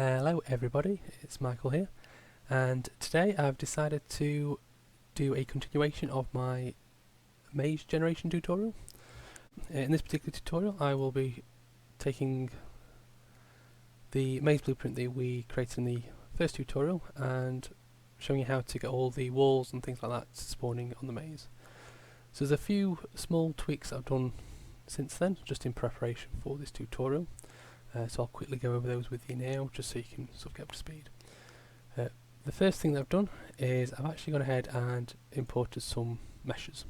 Hello everybody, it's Michael here, and today I've decided to do a continuation of my maze generation tutorial. In this particular tutorial I will be taking the maze blueprint that we created in the first tutorial and showing you how to get all the walls and things like that spawning on the maze. So there's a few small tweaks I've done since then, just in preparation for this tutorial. So I'll quickly go over those with you now, just so you can sort of get up to speed. The first thing that I've done is I've actually gone ahead and imported some meshes.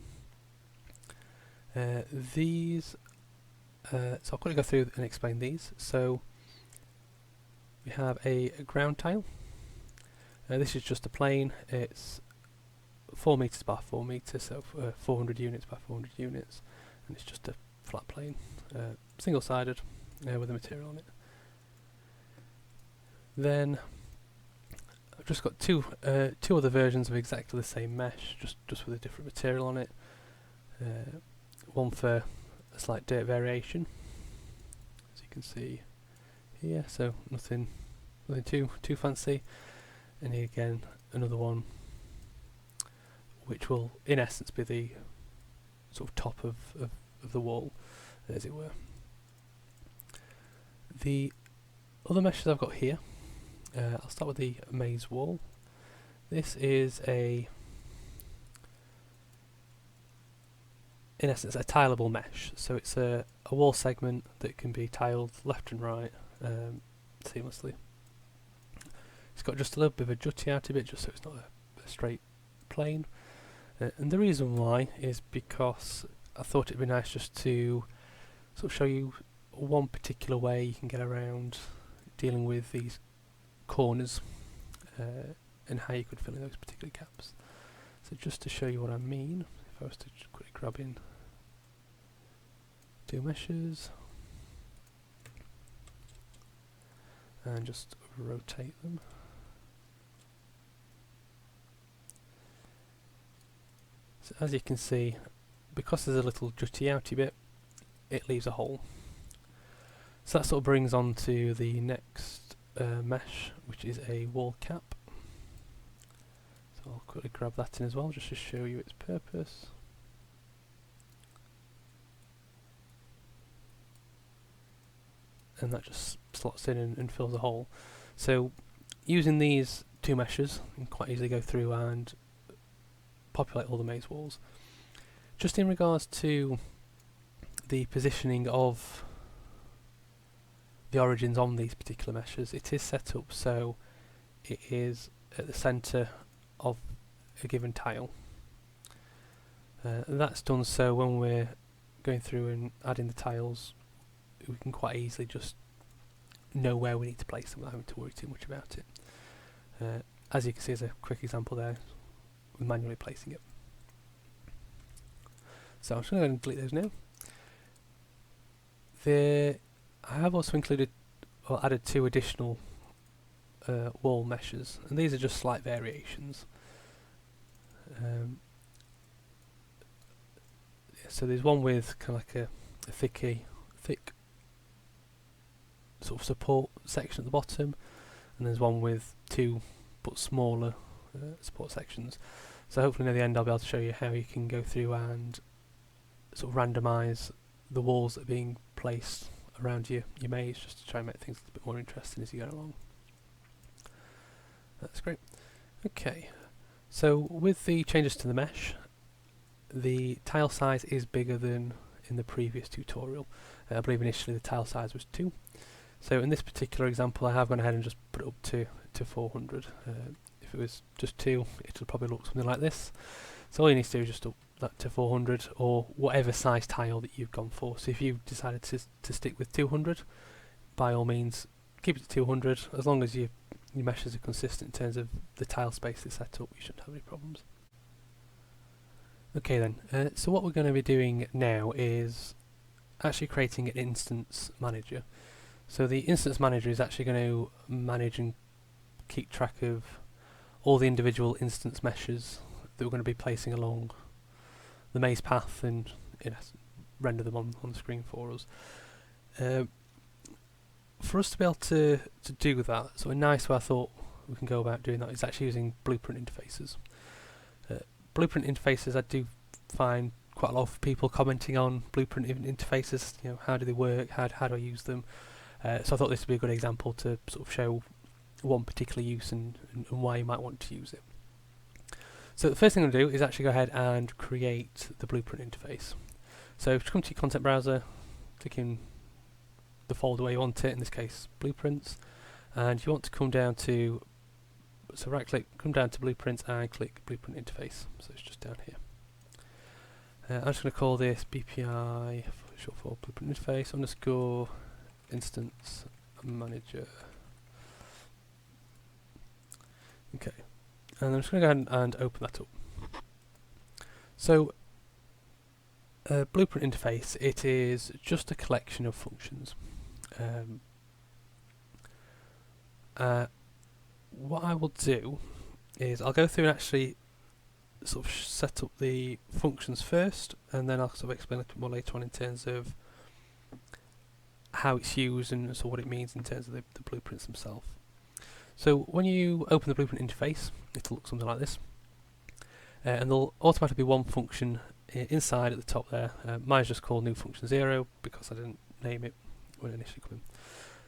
So I'll quickly go through and explain these. So we have a ground tile. This is just a plane. It's 4 meters by 4 meters, so 400 units by 400 units, and it's just a flat plane, single-sided. With the material on it. Then I've just got two other versions of exactly the same mesh, just with a different material on it. One for a slight dirt variation, as you can see here. So nothing too fancy. And here again another one, which will in essence be the sort of top of the wall, as it were. The other meshes I've got here, I'll start with the maze wall. This is in essence a tileable mesh, so it's a wall segment that can be tiled left and right seamlessly. It's got just a little bit of a jutty out of it, just so it's not a straight plane. And the reason why is because I thought it'd be nice just to sort of show you one particular way you can get around dealing with these corners and how you could fill in those particular gaps. So just to show you what I mean, if I was to quickly grab in two meshes and just rotate them. So as you can see, because there's a little jutty outy bit, it leaves a hole. So that sort of brings on to the next mesh, which is a wall cap. So I'll quickly grab that in as well, just to show you its purpose. And that just slots in and fills a hole. So using these two meshes, you can quite easily go through and populate all the maze walls. Just in regards to the positioning of the origins on these particular meshes, it is set up so it is at the centre of a given tile. That's done so when we're going through and adding the tiles, we can quite easily just know where we need to place them without having to worry too much about it. As you can see, as a quick example there, with manually placing it. So I'm just going to go and delete those now. I have also included or added two additional wall meshes, and these are just slight variations. So there's one with kind of like a thick sort of support section at the bottom, and there's one with two but smaller support sections. So hopefully near the end I'll be able to show you how you can go through and sort of randomise the walls that are being placed around your maze, just to try and make things a little bit more interesting as you go along. That's great. Okay, so with the changes to the mesh, the tile size is bigger than in the previous tutorial. I believe initially the tile size was 2. So in this particular example I have gone ahead and just put it up to 400. If it was just 2, it'll probably look something like this. So all you need to do is just up that to 400, or whatever size tile that you've gone for. So if you've decided to stick with 200, by all means keep it to 200. As long as your meshes are consistent in terms of the tile space that's set up, you shouldn't have any problems. Okay then, so what we're going to be doing now is actually creating an instance manager. So the instance manager is actually going to manage and keep track of all the individual instance meshes that we're going to be placing along the maze path and render them on the screen for us. for us to be able to do that, so a nice way I thought we can go about doing that is actually using blueprint interfaces. Blueprint interfaces, I do find quite a lot of people commenting on blueprint interfaces. You know, how do they work? How do I use them? So I thought this would be a good example to sort of show one particular use and why you might want to use it. So the first thing I'm going to do is actually go ahead and create the blueprint interface. So if you come to your content browser, click in the folder where you want it, in this case blueprints, and you want to come down to, so right click, come down to blueprints and click blueprint interface. So it's just down here. I'm just going to call this BPI, short for blueprint interface, underscore instance manager. Okay, and I'm just going to go ahead and open that up. So blueprint interface, it is just a collection of functions. What I will do is I'll go through and actually sort of set up the functions first, and then I'll sort of explain a bit more later on in terms of how it's used and so what it means in terms of the blueprints themselves. So when you open the blueprint interface, it'll look something like this, and there'll automatically be one function inside at the top there. Mine's just called new function 0 because I didn't name it when it initially came in.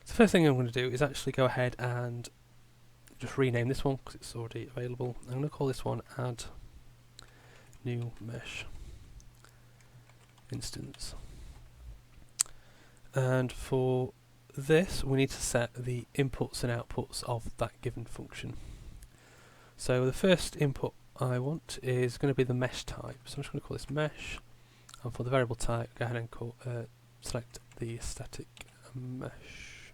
So the first thing I'm going to do is actually go ahead and just rename this one because it's already available. I'm going to call this one add new mesh instance. And for this, we need to set the inputs and outputs of that given function. So the first input I want is going to be the mesh type. So I'm just going to call this mesh, and for the variable type, go ahead and call, select the static mesh.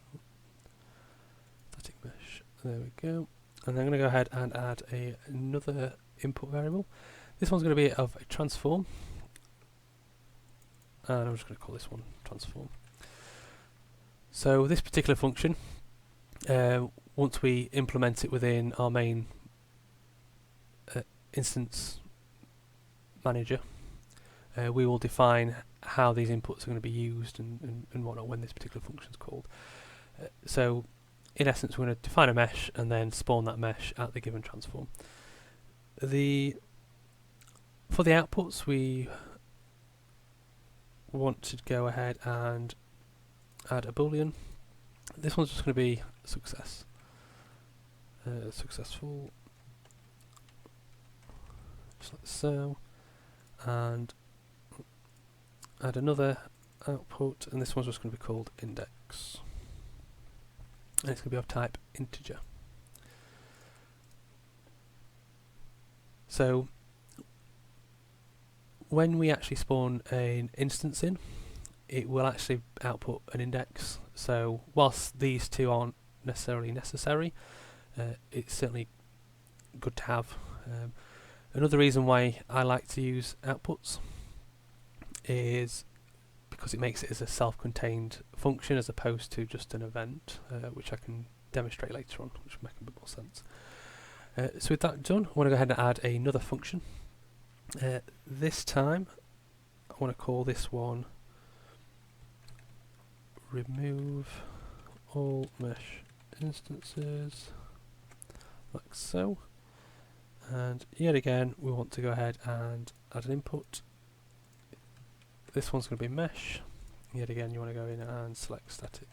Static mesh. There we go. And then I'm going to go ahead and add another input variable. This one's going to be of a transform, and I'm just going to call this one transform. So this particular function, once we implement it within our main instance manager, we will define how these inputs are going to be used and whatnot when this particular function is called. So in essence, we're going to define a mesh and then spawn that mesh at the given transform. For the outputs, we want to go ahead and add a boolean. This one's just going to be success, successful, just like so, and add another output, and this one's just going to be called index, and it's going to be of type integer. So when we actually spawn an instance in, it will actually output an index. So whilst these two aren't necessarily necessary, it's certainly good to have. Another reason why I like to use outputs is because it makes it as a self-contained function as opposed to just an event, which I can demonstrate later on, which will make a bit more sense. So with that done, I want to go ahead and add another function. This time I want to call this one remove all mesh instances, like so, and yet again we want to go ahead and add an input. This one's going to be mesh. Yet again you want to go in and select static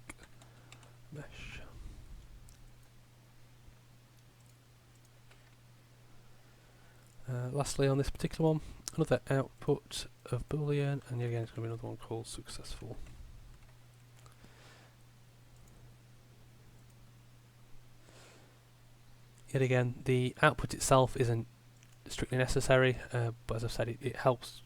mesh. Lastly, on this particular one, another output of boolean, and yet again it's going to be another one called successful. Yet again, the output itself isn't strictly necessary, but as I've said, it helps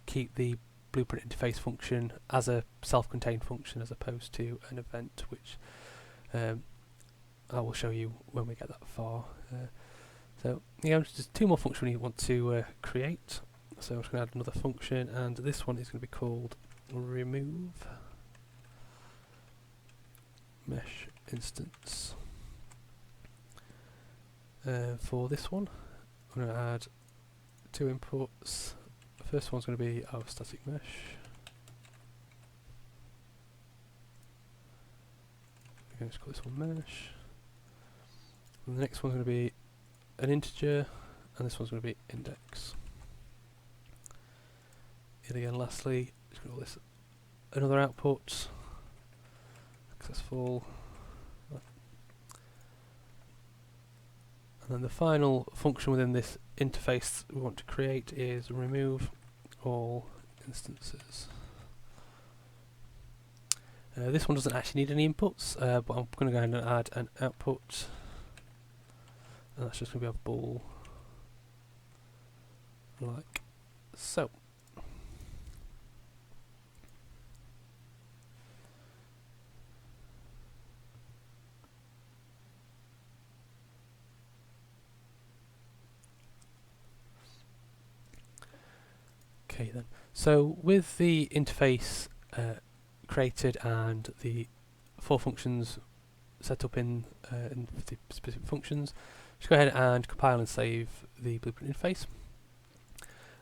keep the blueprint interface function as a self-contained function as opposed to an event, which I will show you when we get that far. So yeah, just two more functions we want to create. So I'm just going to add another function, and this one is going to be called remove mesh instance. For this one, I'm going to add two inputs. The first one's going to be our static mesh. going to call this one mesh. And the next one's going to be an integer, and this one's going to be index. And again, lastly, just going to call this another output, successful. And then the final function within this interface we want to create is remove all instances. This one doesn't actually need any inputs, but I'm going to go ahead and add an output, and that's just going to be a ball like so. Okay then, so with the interface created and the 4 functions set up in the specific functions, just go ahead and compile and save the Blueprint interface.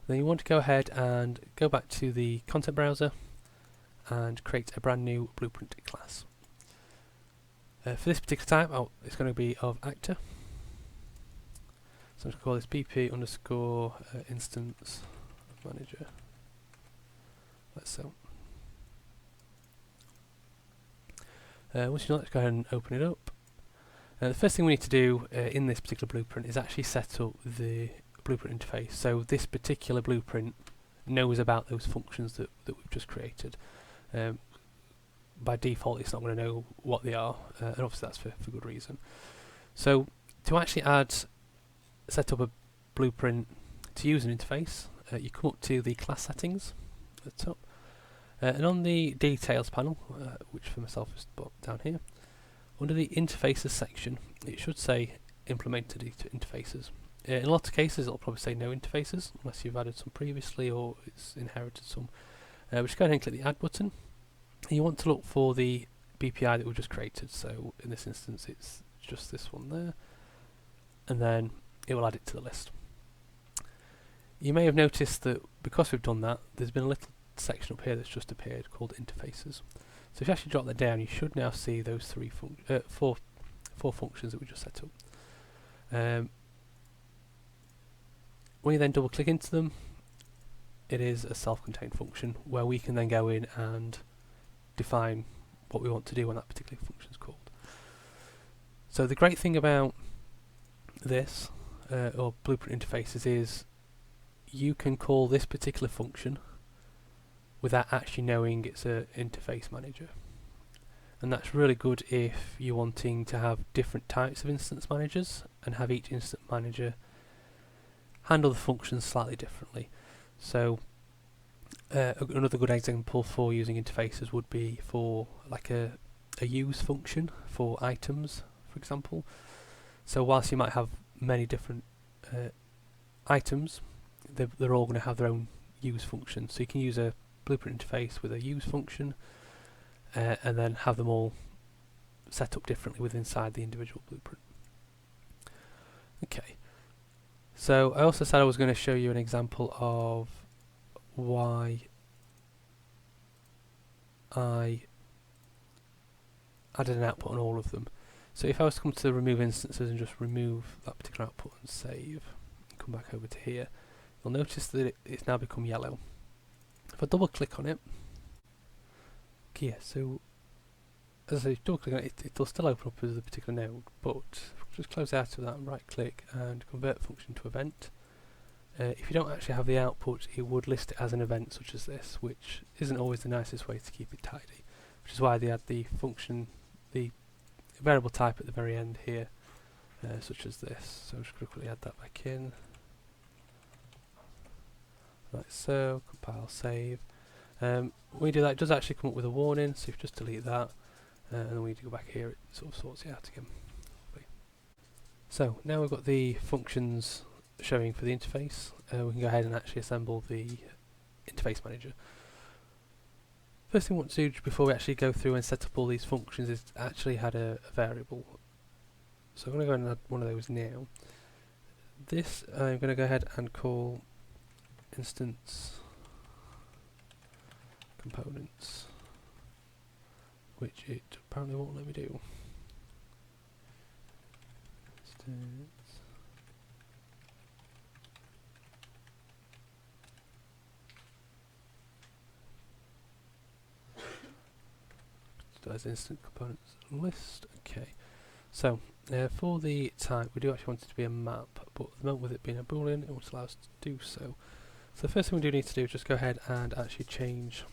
Then you want to go ahead and go back to the content browser and create a brand new Blueprint class. For this particular type, it's going to be of actor. So I'm going to call this BP underscore instance manager, like so. Once you're done, let's go ahead and open it up. The first thing we need to do in this particular blueprint is actually set up the blueprint interface. So this particular blueprint knows about those functions that we've just created. By default, it's not going to know what they are, and obviously that's for good reason. So to actually set up a blueprint to use an interface, you come up to the class settings at the top, and on the details panel, which for myself is down here, under the interfaces section, it should say implemented interfaces. In a lot of cases, it'll probably say no interfaces unless you've added some previously or it's inherited some. Just go ahead and click the add button. You want to look for the BPI that we've just created. So in this instance, it's just this one there, and then it will add it to the list. You may have noticed that because we've done that, there's been a little section up here that's just appeared called interfaces. So if you actually drop that down, you should now see those four functions that we just set up. When you then double click into them, it is a self-contained function where we can then go in and define what we want to do when that particular function is called. So the great thing about this, or blueprint interfaces, is you can call this particular function without actually knowing it's an interface manager. And that's really good if you're wanting to have different types of instance managers and have each instance manager handle the functions slightly differently. So another good example for using interfaces would be for like a use function for items, for example. So whilst you might have many different items, they're all going to have their own use function. So you can use a blueprint interface with a use function and then have them all set up differently within inside the individual blueprint. Okay, so I also said I was going to show you an example of why I added an output on all of them. So if I was to come to the remove instances and just remove that particular output and save, and come back over to here, you'll notice that it's now become yellow. If I double click on it, yeah, so as I double click on it, it'll still open up as a particular node, but just close out of that and right click and convert function to event. If you don't actually have the output, it would list it as an event such as this, which isn't always the nicest way to keep it tidy, which is why they add the function, the variable type at the very end here, such as this. So just quickly add that back in. Like so, compile, save. When you do that, it does actually come up with a warning, so if you just delete that, and then when you go back here, it sort of sorts it out again. So now we've got the functions showing for the interface, we can go ahead and actually assemble the interface manager. First thing we want to do before we actually go through and set up all these functions is actually add a variable. So I'm going to go ahead and add one of those now. This I'm going to go ahead and call instance components, which it apparently won't let me do. as instant components list. Okay, so for the type, we do actually want it to be a map, but at the moment with it being a boolean, it won't allow us to do so. So the first thing we do need to do is just go ahead and actually change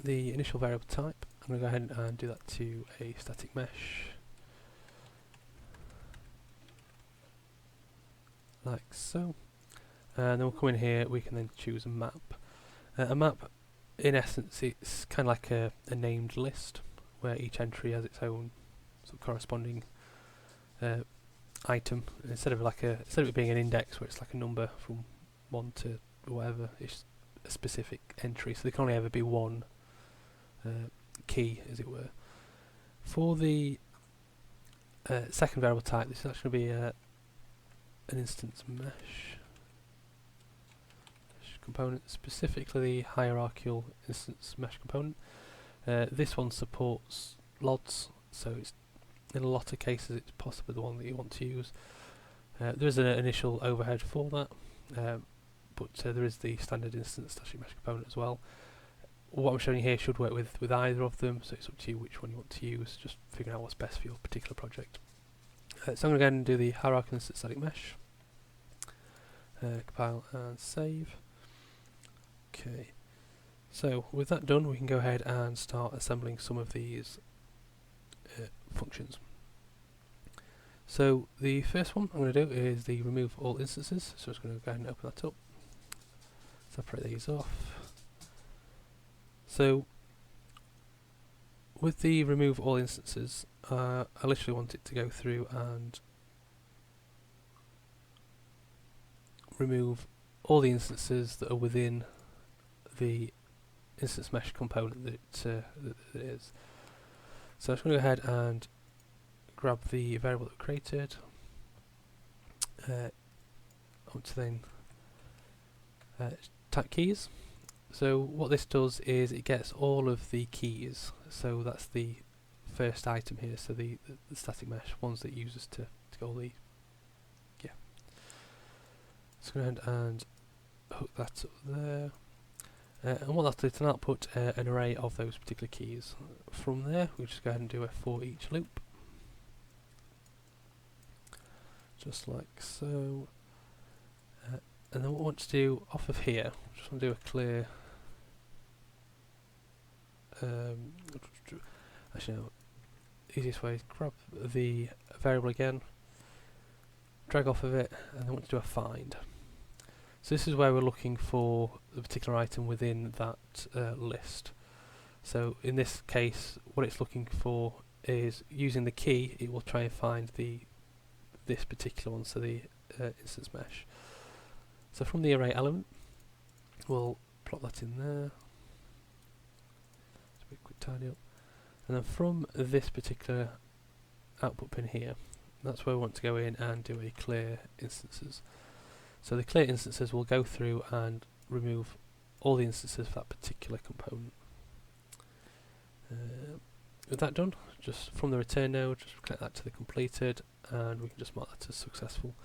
the initial variable type. I'm going to go ahead and do that to a static mesh, like so. And then we'll come in here, we can then choose a map. A map, in essence, it's kind of like a named list, where each entry has its own sort of corresponding item. Instead of it being an index where it's like a number from 1 to whatever, it's a specific entry, so there can only ever be one key, as it were. For the second variable type, this is actually going to be an instance mesh component, specifically the hierarchical instance mesh component. This one supports LODs, so it's in a lot of cases it's possibly the one that you want to use. There is an initial overhead for that, but there is the standard instance static mesh component as well. What I'm showing you here should work with either of them, so it's up to you which one you want to use, just figuring out what's best for your particular project. So I'm going to go ahead and do the hierarchical instance static mesh. Compile and save. Okay, so with that done, we can go ahead and start assembling some of these functions. So the first one I'm going to do is the remove all instances, so I'm just going to go ahead and open that up, separate these off. So with the remove all instances, I literally want it to go through and remove all the instances that are within the instance mesh component that it is. So I'm just going to go ahead and grab the variable that we created. I want to then type keys. So what this does is it gets all of the keys. So that's the first item here. So the static mesh ones that it uses to get all the So go ahead and hook that up there. And what that'll do is output an array of those particular keys. From there, we'll just go ahead and do a for each loop, just like so. And then what we want to do off of here, just want to do a clear. Actually, no. Easiest way is grab the variable again, drag off of it, and then want to do a find. So this is where we're looking for the particular item within that list. So in this case, what it's looking for is using the key, it will try and find this particular one, so the instance mesh. So from the array element, we'll plot that in there. Just a quick tidy up. And then from this particular output pin here, that's where we want to go in and do a clear instances. So the clear instances will go through and remove all the instances for that particular component. With that done, just from the return node, just connect that to the completed, and we can just mark that as successful.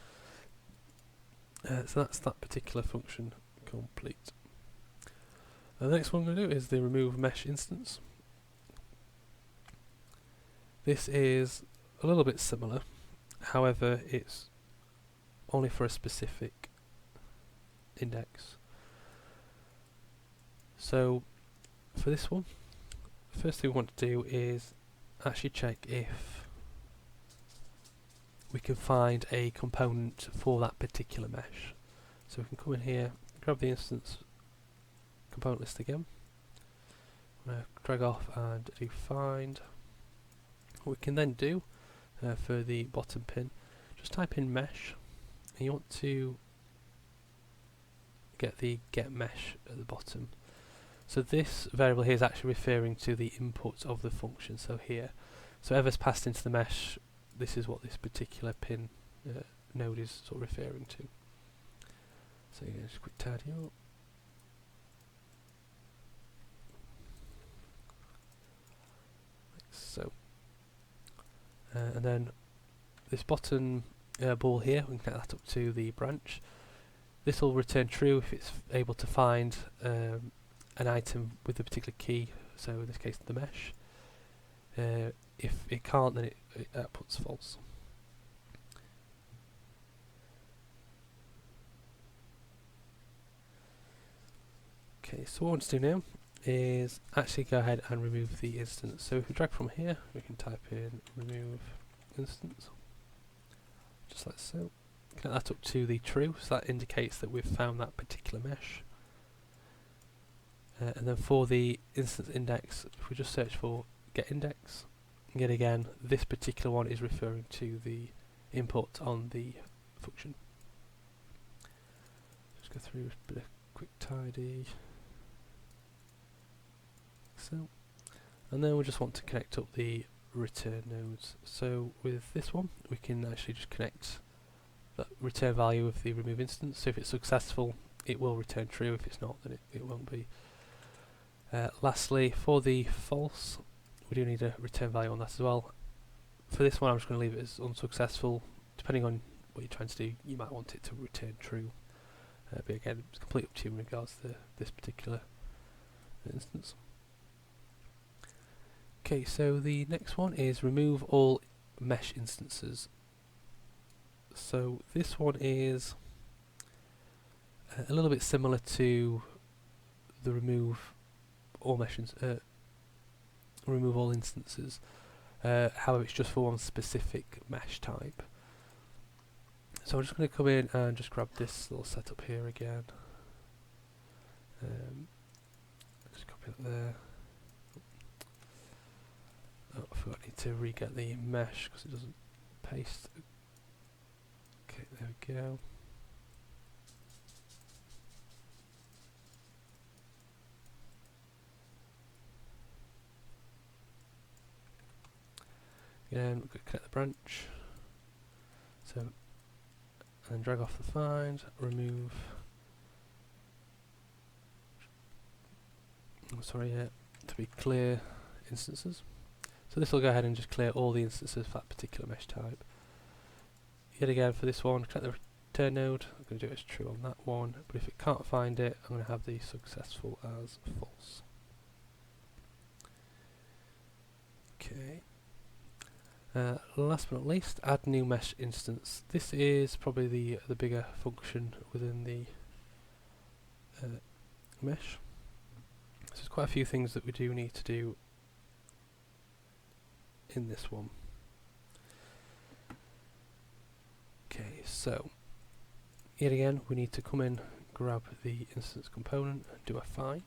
So that's that particular function complete. The next one I'm going to do is the remove mesh instance. This is a little bit similar, however it's only for a specific index. So for this one, the first thing we want to do is actually check if we can find a component for that particular mesh. So we can come in here, grab the instance component list again, drag off and do find. What we can then do for the bottom pin, just type in mesh, and you want to get the get mesh at the bottom. So this variable here is actually referring to the input of the function, so here. So whatever's passed into the mesh, this is what this particular pin node is sort of referring to. So you can just quick tidy up. Like so. And then this bottom ball here, we can connect that up to the branch. This will return true if it's able to find an item with a particular key, so in this case the mesh. If it can't, then it outputs false. Okay, so what I want to do now is actually go ahead and remove the instance. So if we drag from here, we can type in remove instance, just like so. Connect that up to the true, so that indicates that we've found that particular mesh. And then for the instance index, if we just search for get index, yet again, this particular one is referring to the input on the function. Just go through a bit of quick tidy. So, and then we just want to connect up the return nodes. So with this one, we can actually just connect the return value of the remove instance. So if it's successful, it will return true. If it's not, then it won't be. Lastly, for the false, we do need a return value on that as well. For this one, I'm just going to leave it as unsuccessful. Depending on what you're trying to do, you might want it to return true. But again, it's completely up to you in regards to this particular instance. Okay, so the next one is remove all mesh instances. So this one is a little bit similar to the remove all remove all instances. However, it's just for one specific mesh type. So I'm just going to come in and just grab this little setup here again. Just copy it there. Oh, I forgot I need to re-get the mesh because it doesn't paste. Okay, there we go. Again, we're going to connect the branch. So, and then drag off the find, remove. To be clear instances. So this will go ahead and just clear all the instances for that particular mesh type. Yet again, for this one, connect the return node. I'm going to do it as true on that one, but if it can't find it, I'm going to have the successful as false. Okay. Last but not least, add new mesh instance. This is probably the bigger function within the mesh. So there's quite a few things that we do need to do in this one. Okay, so yet again we need to come in, grab the instance component and do a find,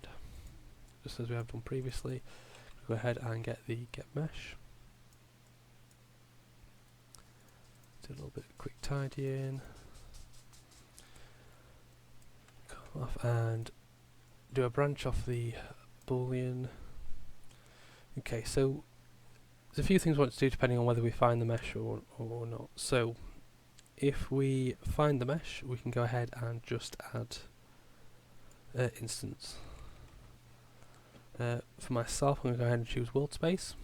just as we have done previously. Go ahead and get the get mesh. Do a little bit of quick tidying. Come off and do a branch off the boolean. Okay, so there's a few things we want to do depending on whether we find the mesh or not. So if we find the mesh, we can go ahead and just add instance. For myself, I'm going to go ahead and choose world space.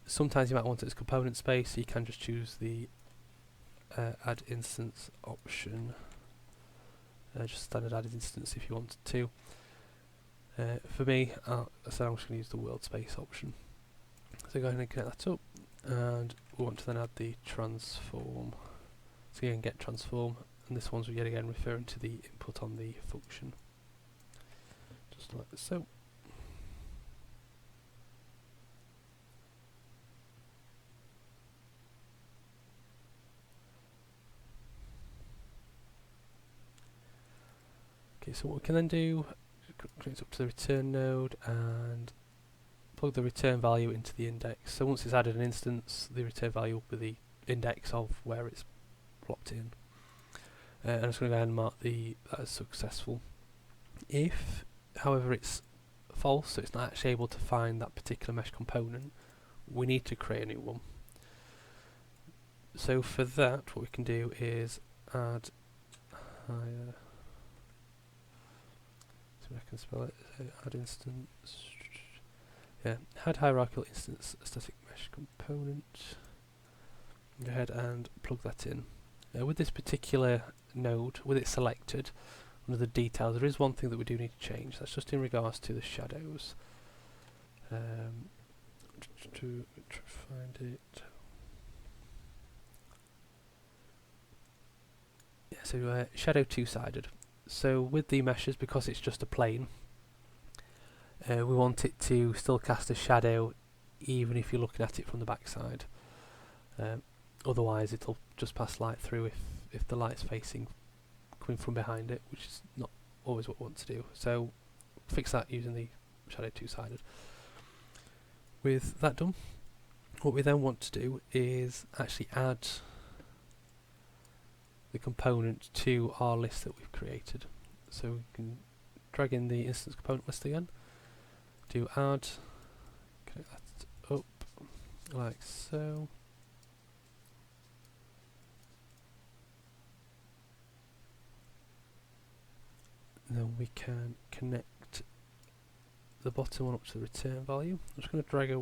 Sometimes you might want it as component space, so you can just choose the add instance option. Just standard added instance if you wanted to. For me, so I'm just going to use the world space option. So go ahead and connect that up, and we want to then add the transform. So you can get transform, and this one's yet again referring to the input on the function. Just like so. Okay, so what we can then do, connect up to the return node and plug the return value into the index. So once it's added an instance, the return value will be the index of where it's plopped in. And I'm just going to go ahead and mark that as successful. If, however, it's false, so it's not actually able to find that particular mesh component, we need to create a new one. So for that, what we can do is add higher. So I can spell it. Add instance. Yeah, add hierarchical instance static mesh component. Go ahead and plug that in. With this particular node, with it selected, under the details, there is one thing that we do need to change. That's just in regards to the shadows. To find it. Yeah, so shadow two-sided. So with the meshes, because it's just a plane, we want it to still cast a shadow even if you're looking at it from the backside. Otherwise it'll just pass light through if the light's coming from behind it, which is not always what we want to do. So fix that using the shadow two-sided. With that done, what we then want to do is actually add the component to our list that we've created. So we can drag in the instance component list again, do add, connect that up like so. And then we can connect the bottom one up to the return value. I'm just going to drag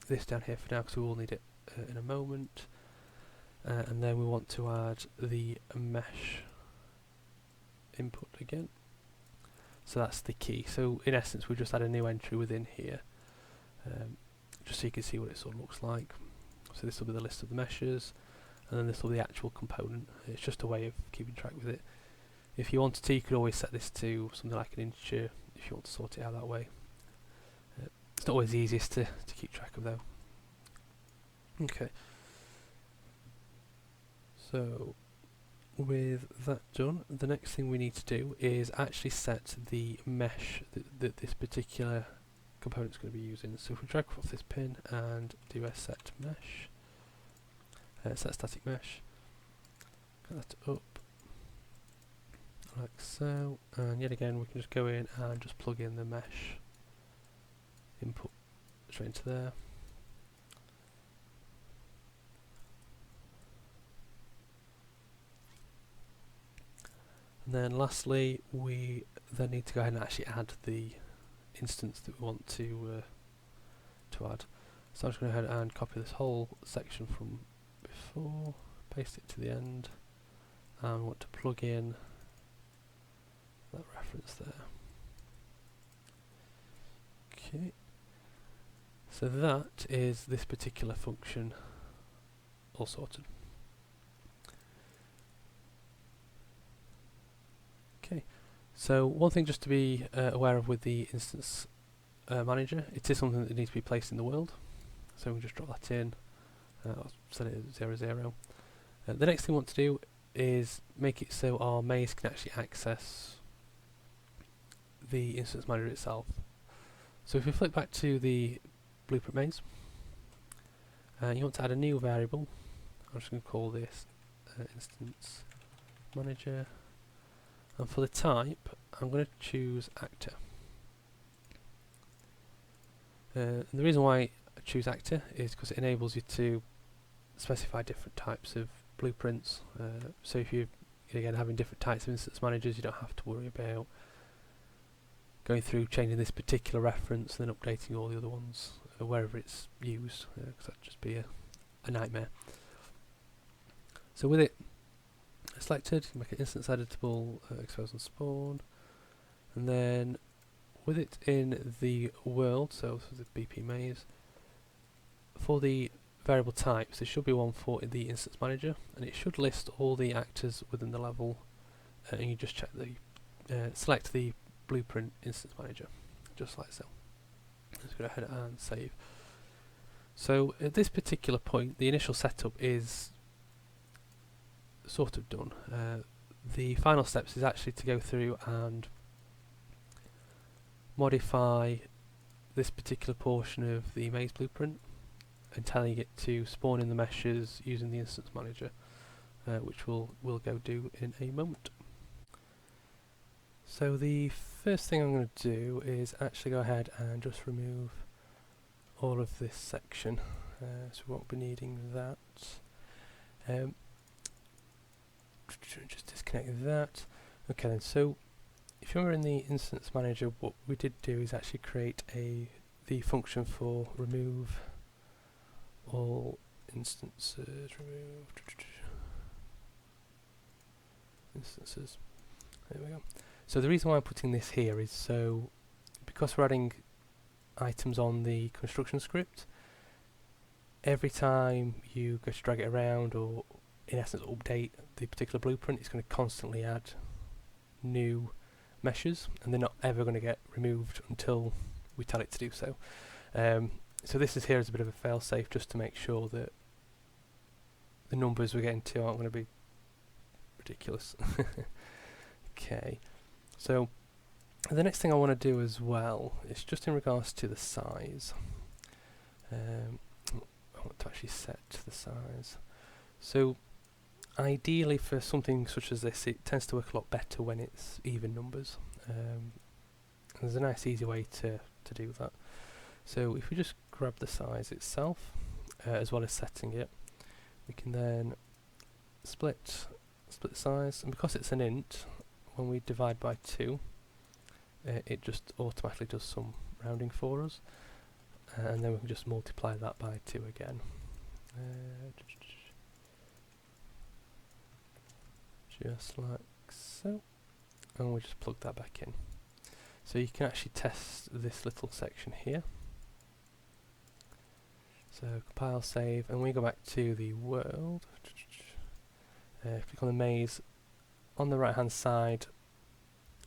this down here for now because we will need it in a moment. And then we want to add the mesh input again. So that's the key. So in essence we just add a new entry within here, just so you can see what it sort of looks like. So this will be the list of the meshes, and then this will be the actual component. It's just a way of keeping track with it. If you wanted to, you could always set this to something like an integer if you want to sort it out that way. It's not always the easiest to keep track of though. Okay. So with that done, the next thing we need to do is actually set the mesh that this particular component is going to be using. So if we drag off this pin and do a set mesh, set static mesh, get that up like so, and yet again we can just go in and just plug in the mesh input straight into there. And then lastly, we then need to go ahead and actually add the instance that we want to add. So I'm just going to go ahead and copy this whole section from before, paste it to the end, and we want to plug in that reference there. Okay, so that is this particular function all sorted. Okay, so one thing just to be aware of with the instance manager, it is something that needs to be placed in the world. So we just drop that in, I'll set it at 0, 0. The next thing we want to do is make it so our maze can actually access the instance manager itself. So if we flip back to the blueprint maze, and you want to add a new variable, I'm just going to call this instance manager, and for the type I'm going to choose actor. And the reason why I choose actor is because it enables you to specify different types of blueprints. So if you're again having different types of instance managers, you don't have to worry about going through changing this particular reference and then updating all the other ones wherever it's used, because that'd just be a nightmare. So with it selected, you can make it instance editable, expose and spawn, and then with it in the world, so this is the BP maze, for the variable types there should be one for the instance manager, and it should list all the actors within the level, and you just check the select the blueprint instance manager, just like so. Let's go ahead and save. So at this particular point the initial setup is sort of done. The final steps is actually to go through and modify this particular portion of the maze blueprint and telling it to spawn in the meshes using the instance manager, which we'll go do in a moment. So the first thing I'm going to do is actually go ahead and just remove all of this section, so we won't be needing that. Just disconnect that. Okay then, so if you're in the instance manager, what we did do is actually create the function for remove all instances, remove instances. There we go. So the reason why I'm putting this here is so because we're adding items on the construction script, every time you go to drag it around or in essence update the particular blueprint, it's going to constantly add new meshes, and they're not ever going to get removed until we tell it to do so. So this is here as a bit of a fail-safe, just to make sure that the numbers we're getting to aren't going to be ridiculous. Okay, so the next thing I want to do as well is just in regards to the size. I want to actually set the size. So ideally for something such as this, it tends to work a lot better when it's even numbers. There's a nice easy way to do that. So if we just grab the size itself, as well as setting it, we can then split the size, and because it's an int, when we divide by 2, it just automatically does some rounding for us, and then we can just multiply that by 2 again. Just like so, and we'll just plug that back in. So you can actually test this little section here. So compile, save, and we go back to the world. Click on the maze. On the right hand side,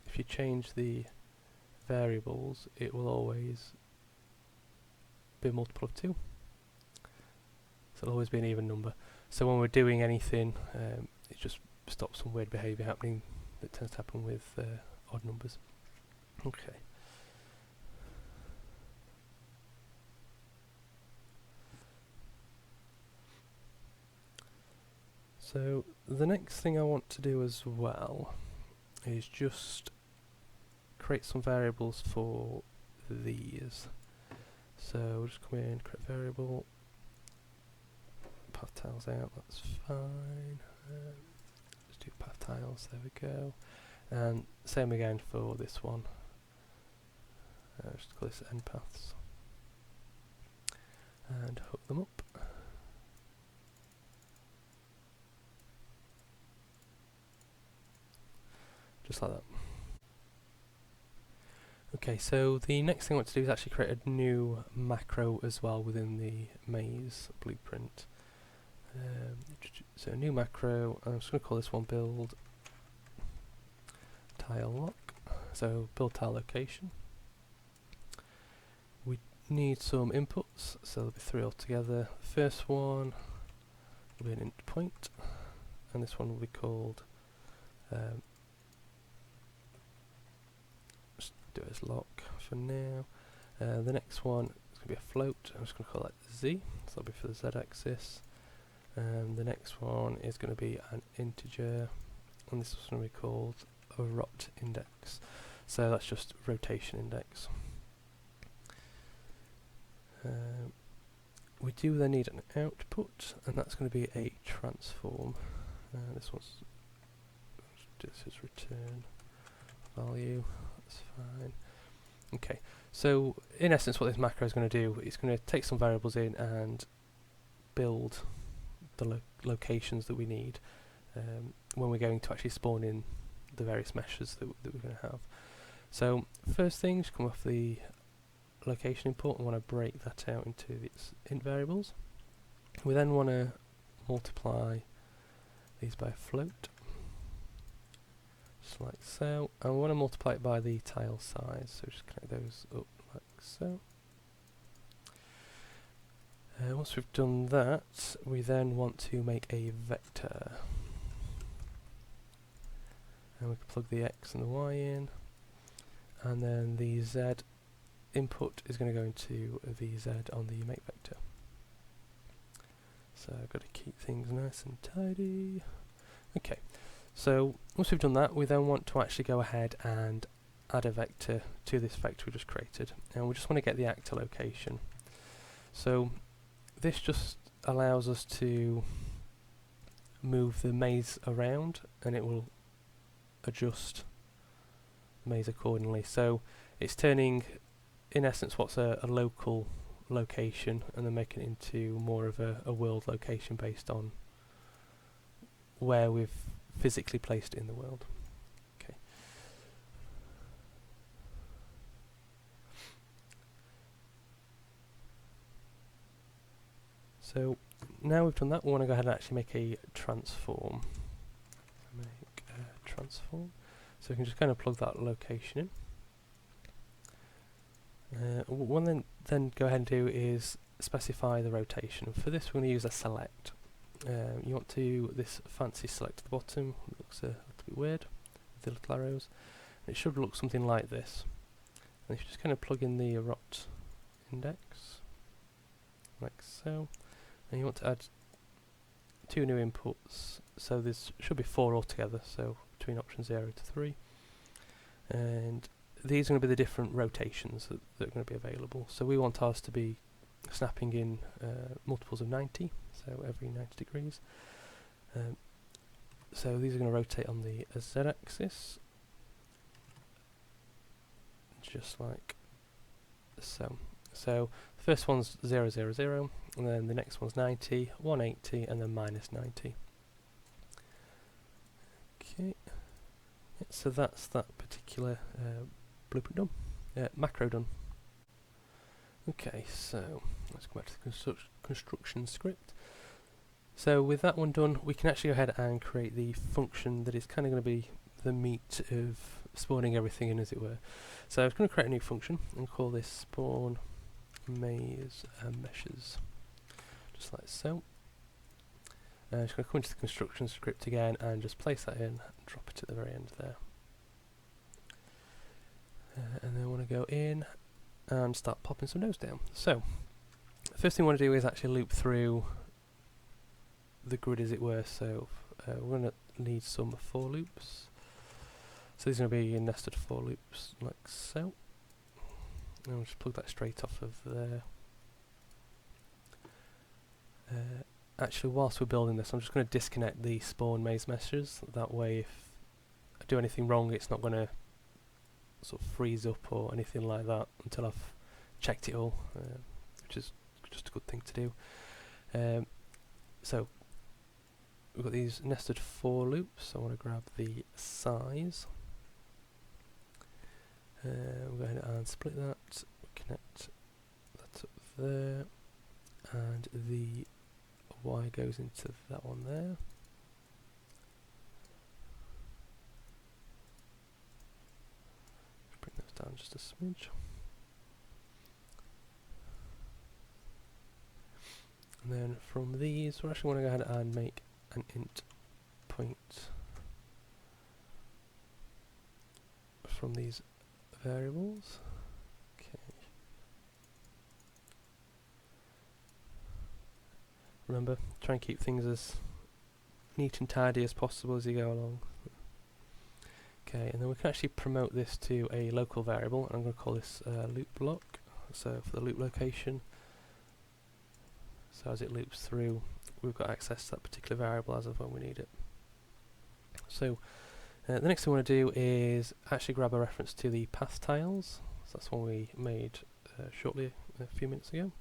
if you change the variables, it will always be a multiple of 2. So it'll always be an even number. So when we're doing anything, it just stops some weird behaviour happening that tends to happen with odd numbers. Okay. So the next thing I want to do as well is just create some variables for these. So we'll just come in, create variable, path tiles out, that's fine. Just do path tiles, there we go. And same again for this one. Just call this end paths. And hook them up. Just like that. Okay, so the next thing I want to do is actually create a new macro as well within the maze blueprint. So a new macro, I'm just going to call this one build tile lock. So build tile location. We need some inputs, so there'll be 3 altogether. The first one will be an int point, and this one will be called just do it as lock for now. The next one is going to be a float. I'm just going to call that Z, so that'll be for the Z-axis. The next one is going to be an integer, and this is going to be called a rot index. So that's just rotation index. We do then need an output, and that's going to be a transform. This one's this is return value. That's fine. Okay, so in essence what this macro is going to do, it's going to take some variables in and build the locations that we need when we're going to actually spawn in the various meshes that we're going to have. So first thing, just come off the location import and want to break that out into its int variables. We then want to multiply these by a float, just like so, and we want to multiply it by the tile size, so just connect those up like so. Once we've done that, we then want to make a vector, and we can plug the x and the y in, and then the z input is going to go into the z on the make vector. So I've got to keep things nice and tidy. Okay, so once we've done that, we then want to actually go ahead and add a vector to this vector we just created, and we just want to get the actor location. So this just allows us to move the maze around, and it will adjust the maze accordingly. So it's turning, in essence, what's a local location and then making it into more of a world location based on where we've physically placed it in the world. Okay. So now we've done that, we want to go ahead and actually make a transform. Make a transform. So we can just kind of plug that location in. What we then go ahead and do is specify the rotation. For this we're going to use a select. You want to this fancy select at the bottom. It looks a little bit weird with the little arrows. It should look something like this. And if you just kind of plug in the rot index, like so, and you want to add 2 new inputs. So this should be 4 altogether. So between option 0 to 3, and these are going to be the different rotations that are going to be available. So we want ours to be snapping in multiples of 90, so every 90 degrees. So these are going to rotate on the z-axis, just like so. So the first one's 0, 0, 0, and then the next one's 90, 180, and then minus 90. Okay, yeah, so that's that particular blueprint done. Macro done. Okay, so let's go back to the construction script. So with that one done, we can actually go ahead and create the function that is kind of going to be the meat of spawning everything in, as it were. So I'm going to create a new function and call this spawn maze meshes, just like so. I'm just going to come into the construction script again and just place that in and drop it at the very end there. And then I want to go in and start popping some nodes down. So first thing we want to do is actually loop through the grid, as it were. So we're going to need some for loops. So these are going to be nested for loops like so. And I'll just plug that straight off of there. Actually, whilst we're building this, I'm just going to disconnect the spawn maze meshes. That way, if I do anything wrong, it's not going to sort of freeze up or anything like that until I've checked it all, which is just a good thing to do. So we've got these nested for loops. I want to grab the size. We'll go ahead and split that, connect that up there, and the Y goes into that one there. Bring those down just a smidge. And then from these, we actually want to go ahead and make an int point from these variables. Okay. Remember, try and keep things as neat and tidy as possible as you go along. Okay, and then we can actually promote this to a local variable, and I'm going to call this loop block. So for the loop location, so as it loops through, we've got access to that particular variable as of when we need it. So the next thing we want to do is actually grab a reference to the path tiles. So that's one we made shortly a few minutes ago.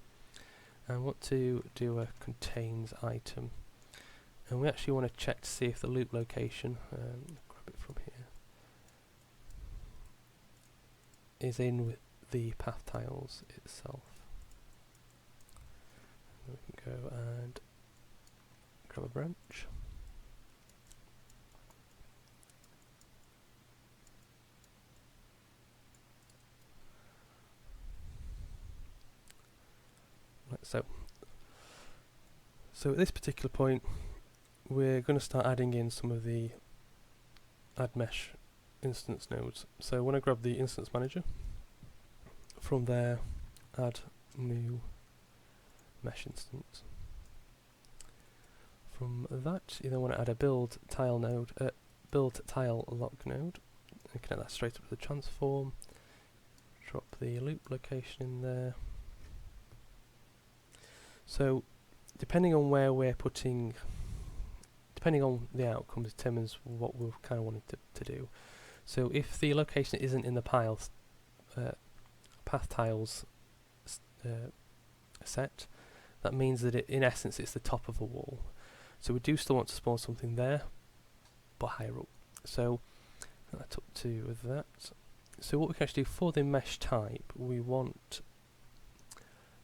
And want to do a contains item. And we actually want to check to see if the loop location, grab it from here, is in with the path tiles itself. And we can go and grab a branch. Like so. So at this particular point, we're going to start adding in some of the add mesh instance nodes. So when I grab the instance manager, from there, add new mesh instance. From that, you then want to add a build tile node, build tile lock node, and connect that straight up to the transform. Drop the loop location in there. So, depending on where we're putting, depending on the outcome, determines what we're kind of wanting to do. So, if the location isn't in the path tiles set, that means that in essence it's the top of a wall. So we do still want to spawn something there, but higher up. So that's up to that. So what we can actually do for the mesh type, we want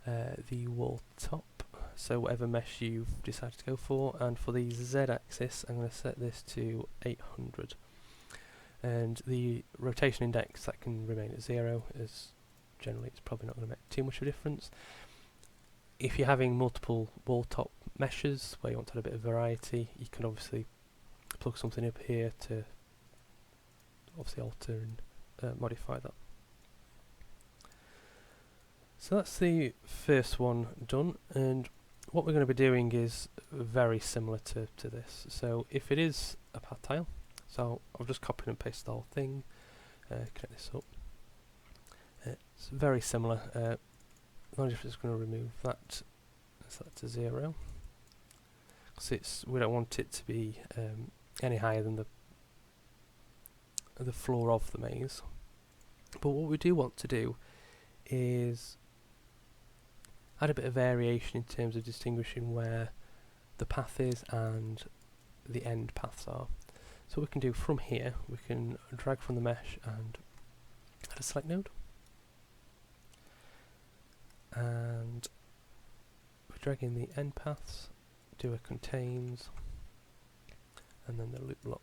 the wall top, so whatever mesh you've decided to go for, and for the z-axis I'm going to set this to 800. And the rotation index, that can remain at 0, as generally it's probably not going to make too much of a difference. If you're having multiple wall top meshes where you want to have a bit of variety, you can obviously plug something up here to obviously alter and modify that. So that's the first one done, and what we're going to be doing is very similar to this. So if it is a path tile, so I've just copied and pasted the whole thing, connect this up. It's very similar. The only difference is going to remove that, set that to 0, because we don't want it to be any higher than the floor of the maze. But what we do want to do is add a bit of variation in terms of distinguishing where the path is and the end paths are. So what we can do from here, we can drag from the mesh and add a select node, and we drag in the end paths, do a contains, and then the loop lock.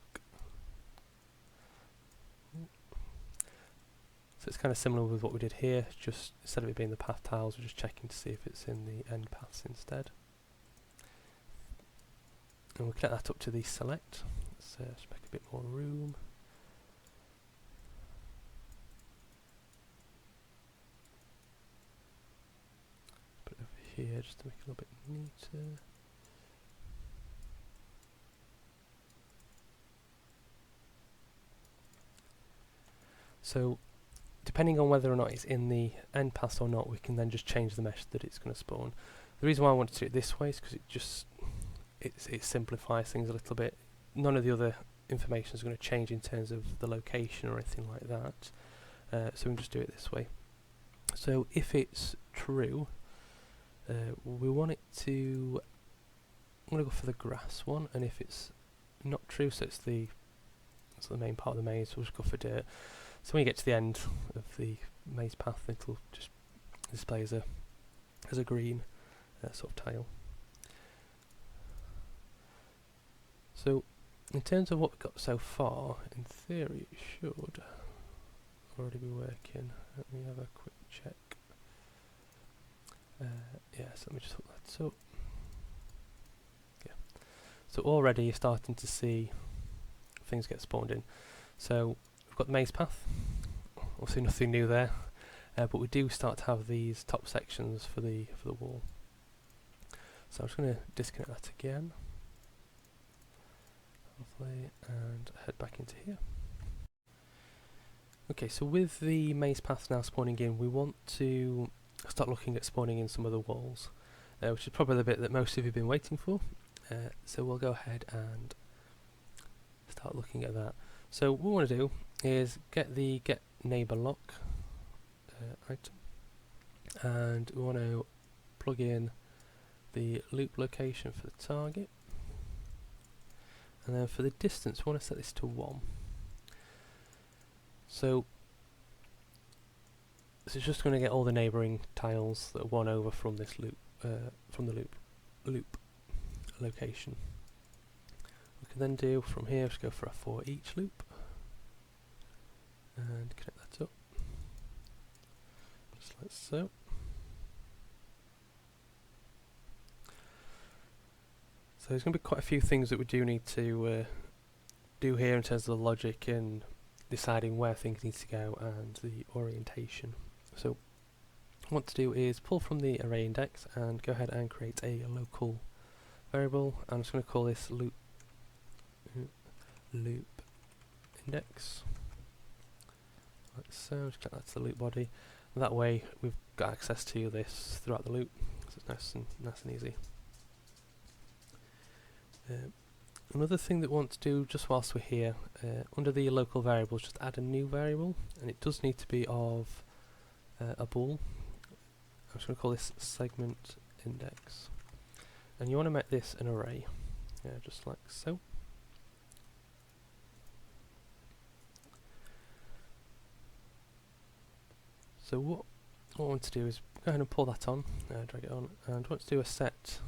So it's kind of similar with what we did here, just instead of it being the path tiles, we're just checking to see if it's in the end paths instead. And we'll connect that up to the select. Let's make a bit more room. Put it over here just to make it a little bit neater. So depending on whether or not it's in the end pass or not, we can then just change the mesh that it's going to spawn. The reason why I wanted to do it this way is because it simplifies things a little bit. None of the other information is going to change in terms of the location or anything like that, so we can just do it this way. So if it's true, we want it to, I'm going to go for the grass one, and if it's not true, so it's the main part of the maze, we'll just go for dirt. So when you get to the end of the maze path, it'll just display as a green sort of tile. So in terms of what we've got so far, in theory it should already be working. Let me have a quick check. Yes, let me just hook that up. Yeah. So already you're starting to see things get spawned in. So we've got the maze path. Obviously nothing new there, but we do start to have these top sections for the wall. So I'm just going to disconnect that again. Lovely, and head back into here. Okay, so with the maze path now spawning in, we want to start looking at spawning in some of the walls, which is probably the bit that most of you have been waiting for. So we'll go ahead and start looking at that. So what we want to do is get the get neighbor lock item, and we want to plug in the loop location for the target. And then for the distance, we want to set this to 1. So this is just going to get all the neighbouring tiles that are 1 over from this loop, from the loop location. We can then do from here, just go for a for each loop, and connect that up, just like so. So there's going to be quite a few things that we do need to do here in terms of the logic and deciding where things need to go and the orientation. So what I want to do is pull from the array index and go ahead and create a local variable. I'm just going to call this loop index, like so. Just connect that to the loop body. And that way we've got access to this throughout the loop, so it's nice and easy. Another thing that we want to do just whilst we're here, under the local variables, just add a new variable, and it does need to be of a bool. I'm just going to call this segment index, and you want to make this an array, just like so. So what I want to do is go ahead and pull that on, drag it on, and I want to do a set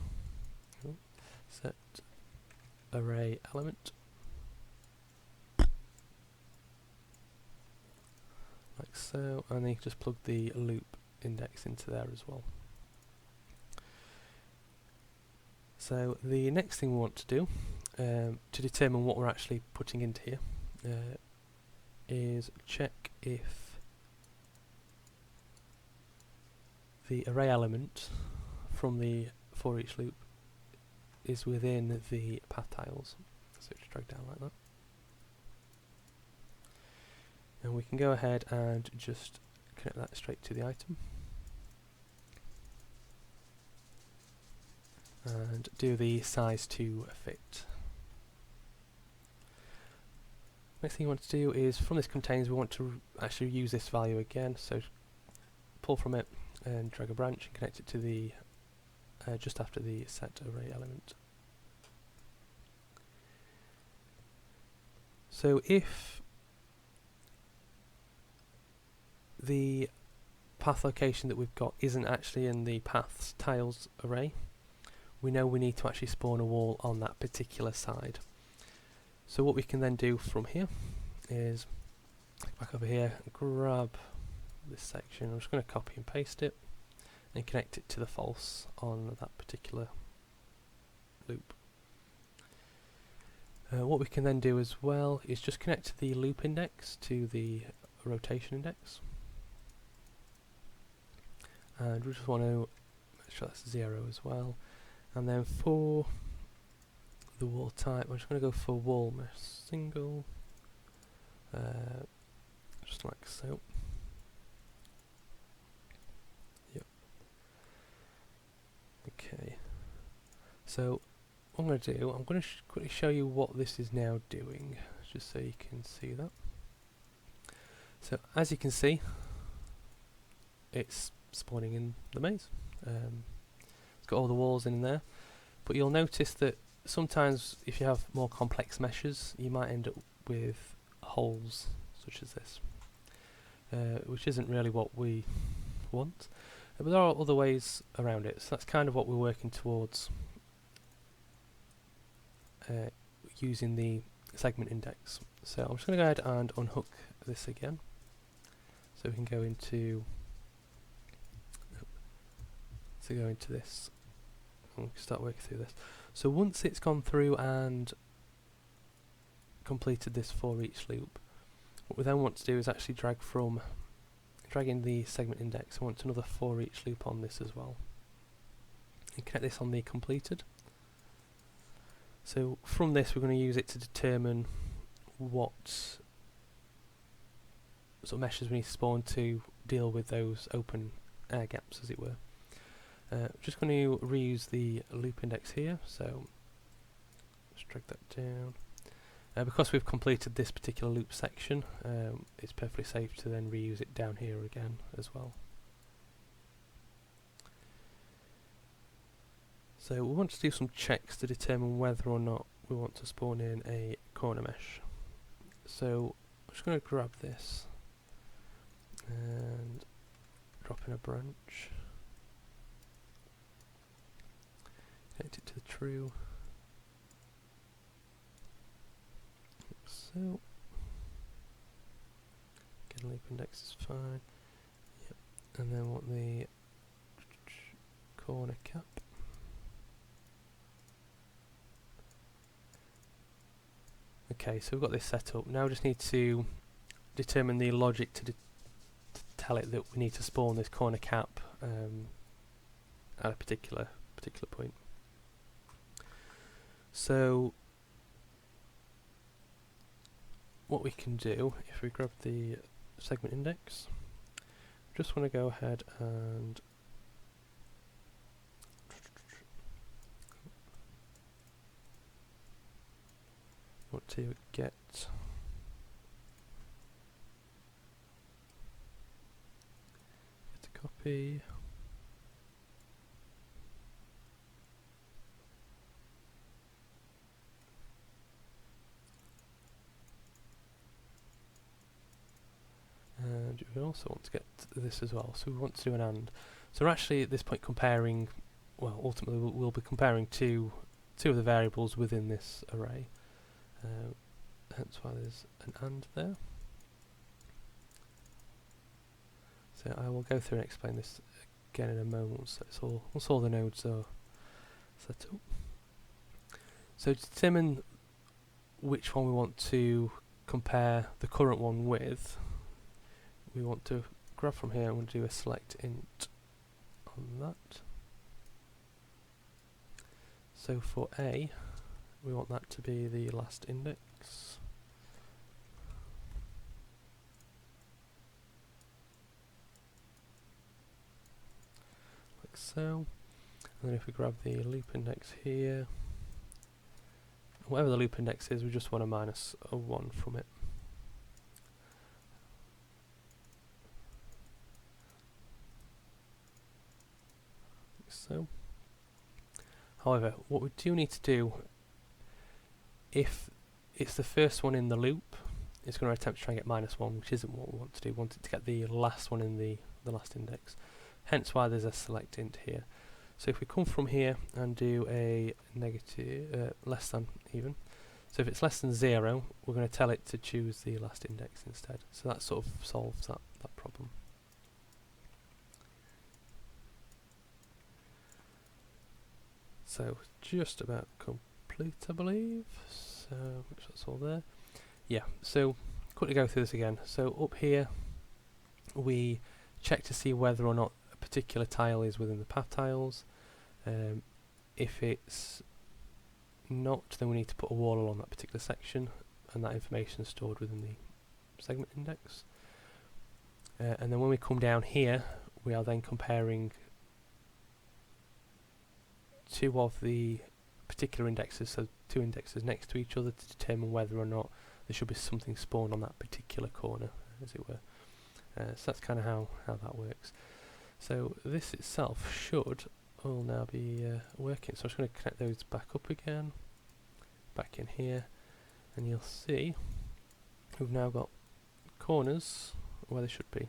array element, like so, and then you can just plug the loop index into there as well. So the next thing we want to do to determine what we're actually putting into here is check if the array element from the for each loop is within the path tiles. So just drag down like that. And we can go ahead and just connect that straight to the item. And do the size to fit. Next thing you want to do is, from this contains, we want to actually use this value again. So pull from it and drag a branch and connect it to the just after the set array element. So if the path location that we've got isn't actually in the paths tiles array, we know we need to actually spawn a wall on that particular side. So what we can then do from here is back over here, grab this section. I'm just going to copy and paste it and connect it to the false on that particular loop. What we can then do as well is just connect the loop index to the rotation index, and we just want to make sure that's 0 as well. And then for the wall type, I'm just going to go for wall mesh single, just like so. Yep. Okay. So what I'm going to do, I'm going to quickly show you what this is now doing, just so you can see that. So as you can see, it's spawning in the maze. It's got all the walls in there, but you'll notice that sometimes if you have more complex meshes, you might end up with holes such as this, which isn't really what we want. But there are other ways around it, so that's kind of what we're working towards using the segment index. So I'm just going to go ahead and unhook this again, so we can go into this and we can start working through this. So once it's gone through and completed this for each loop, what we then want to do is actually drag in the segment index. I want another for each loop on this as well, and connect this on the completed. So from this we're going to use it to determine what sort of meshes we need to spawn to deal with those open air gaps, as it were. Just going to reuse the loop index here, so just drag that down. Because we've completed this particular loop section, it's perfectly safe to then reuse it down here again as well. So we want to do some checks to determine whether or not we want to spawn in a corner mesh. So I'm just going to grab this and drop in a branch, connect it to the true, like so. Get a loop index is fine. Yep. And then want the corner cap. Okay, so we've got this set up. Now we just need to determine the logic to tell it that we need to spawn this corner cap at a particular point. So what we can do, if we grab the segment index, just want to go ahead and want to get a copy, also want to get this as well. So we want to do an AND. So we're actually at this point comparing, well, ultimately we'll be comparing two of the variables within this array. Hence why there's an AND there. So I will go through and explain this again in a moment once all the nodes are set up. So to determine which one we want to compare the current one with, we want to grab from here and we'll do a select int on that. So for A, we want that to be the last index. Like so. And then if we grab the loop index here, whatever the loop index is, we just want to minus a 1 from it. Like so. However, what we do need to do, if it's the first one in the loop, it's going to attempt to try and get minus 1, which isn't what we want to do. We want it to get the last one in the last index. Hence why there's a select int here. So if we come from here and do a negative, less than even, so if it's less than 0, we're going to tell it to choose the last index instead. So that sort of solves that problem. So just about complete, I believe. So that's all there. Yeah, so quickly go through this again. So up here, we check to see whether or not a particular tile is within the path tiles. If it's not, then we need to put a wall along that particular section, and that information is stored within the segment index. And then when we come down here, we are then comparing two of the particular indexes, so two indexes next to each other, to determine whether or not there should be something spawned on that particular corner, as it were. So that's kind of how that works. So this itself should all now be working. So I'm just going to connect those back up again, back in here, and you'll see we've now got corners where they should be.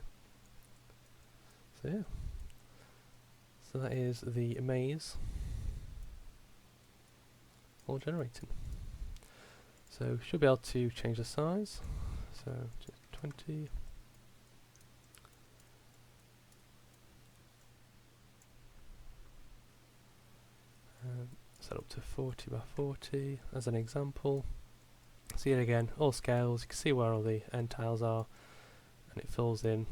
So yeah, so that is the maze all generating. So should be able to change the size, so to 20. Set up to 40 by 40 as an example. See it again, all scales, you can see where all the end tiles are, and it fills in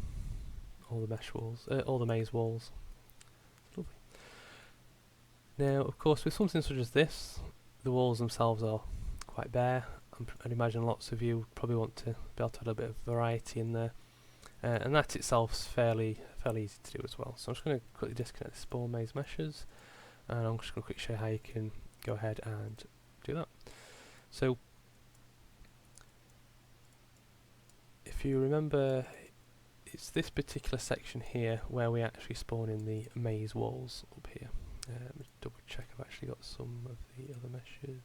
all the mesh walls, all the maze walls. Lovely. Now, of course, with something such as this, the walls themselves are quite bare. I'd imagine lots of you probably want to be able to have a bit of variety in there, and that itself's fairly easy to do as well. So I'm just going to quickly disconnect the spawn maze meshes, and I'm just going to quickly show you how you can go ahead and do that. So if you remember, it's this particular section here where we actually spawn in the maze walls up here. Let me double check I've actually got some of the other meshes.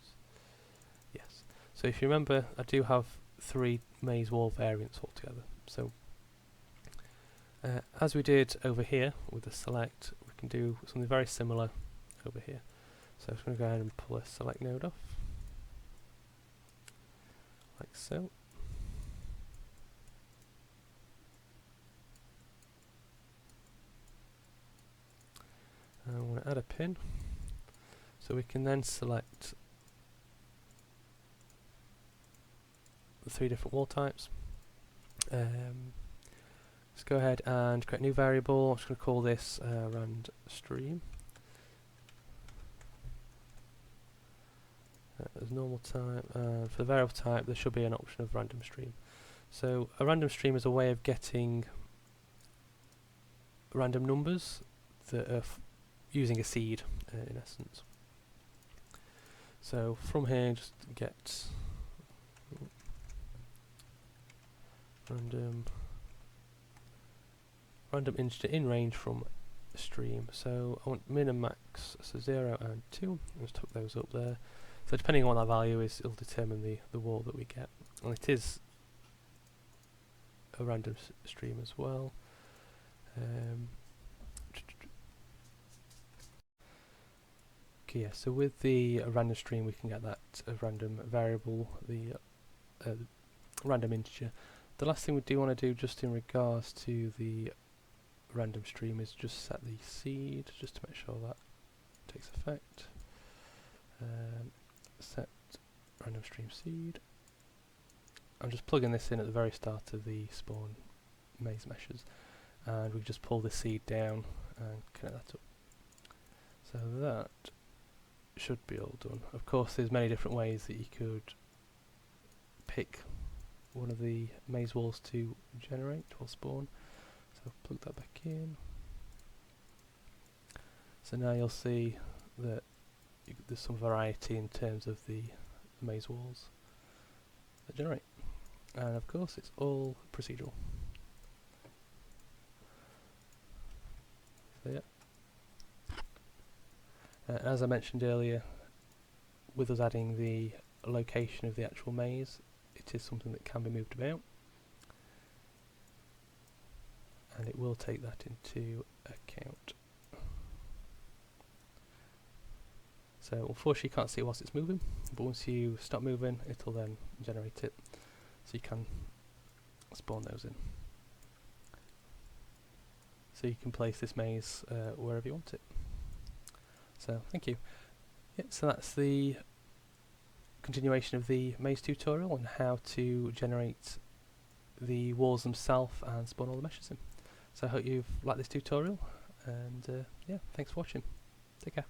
Yes. So if you remember, I do have 3 maze wall variants altogether. So as we did over here with the select, we can do something very similar over here. So I'm just going to go ahead and pull a select node off, like so. And I want to add a pin, so we can then select the 3 different wall types. Let's go ahead and create a new variable. I'm just going to call this rand stream. As normal type, for the variable type there should be an option of random stream. So a random stream is a way of getting random numbers that are using a seed in essence. So from here just get random integer in range from stream. So I want min and max, so 0 and 2. Let's tuck those up there. So depending on what that value is, it'll determine the wall that we get. And it is a random stream as well. Okay, yeah, so with the random stream we can get that random variable, the random integer. The last thing we do want to do just in regards to the random stream is just set the seed just to make sure that takes effect. Set random stream seed. I'm just plugging this in at the very start of the spawn maze meshes, and we just pull the seed down and connect that up. So that should be all done. Of course there's many different ways that you could pick one of the maze walls to generate or spawn. So plug that back in. So now you'll see that there's some variety in terms of the maze walls that generate. And of course it's all procedural. So yeah. As I mentioned earlier, with us adding the location of the actual maze, it is something that can be moved about, and it will take that into account. So unfortunately you can't see it whilst it's moving, but once you stop moving it'll then generate it, so you can spawn those in. So you can place this maze wherever you want it. So thank you. Yeah, so that's the continuation of the maze tutorial on how to generate the walls themselves and spawn all the meshes in. So I hope you've liked this tutorial, and yeah, thanks for watching. Take care.